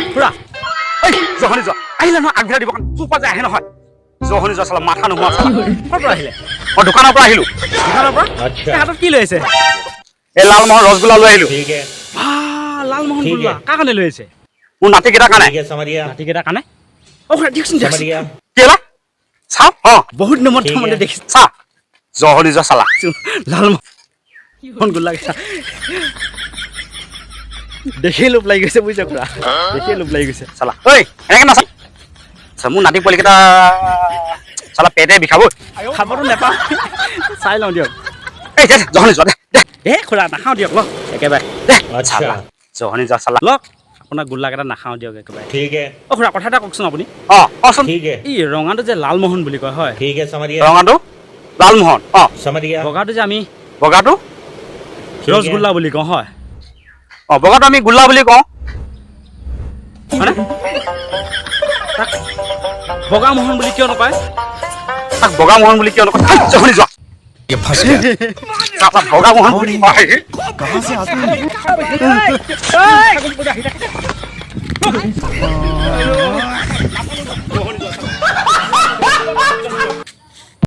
খুৰা এই জহনি যোৱা আহিলে নহয় আগফালে দিব তোৰ পৰা যে আহে নহয় জহনি যোৱা চালা মাথা নোহোৱা চালা ক'ৰ পৰা আহিলে মই দোকানৰ পৰা আহিলোঁ দোকানৰ পৰা হাতত কি লৈ আছে এই লালমোহন ৰসগোল্লা লৈ আহিলোঁ লালমোহন গোল্লা কাৰ কাৰণে লৈ আহিছে মোৰ নাতিকেইটাৰ কাৰণে নাতিকেইটাৰ কাৰণে খুৰা দিয়কচোন কেলা চাওঁ বহুত নম্বৰত মানে দেখিছোঁ চা জহনি যোৱা চালা লালমোহন গোল্লা দেখিয়ে লোভ লাগি গৈছে বুজিছে খুৰা দেখিয়ে লোভ লাগি গৈছে চালা ঐ এনেকে নাচা মোৰ নাতি পোৱালিকেইটা চালা পেটে বিষাব খাবতো নেপাওঁ চাই লওঁ দিয়ক এই জহনি যোৱা দে খুৰা নাখাওঁ দিয়ক লওক একেবাৰে দে চালা জহনি যোৱা চালা লওক আপোনাৰ গোল্লাকেইটা নাখাওঁ দিয়ক একেবাৰে খুৰা কথা এটা কওকচোন আপুনি কচোন এই ৰঙাটো যে লালমোহন বুলি কয় হয় ৰঙাটো লালমোহন বগাটো যে আমি বগাটো ৰসগোল্লা বুলি কওঁ হয় বগাটো আমি গোল্লা বুলি কওঁ হয়নে তাক বগা মোহন বুলি কিয় নকয় তাক বগা মোহন বুলি কিয় নকয় জহনি যোৱা বগা মোহন বুলি কয়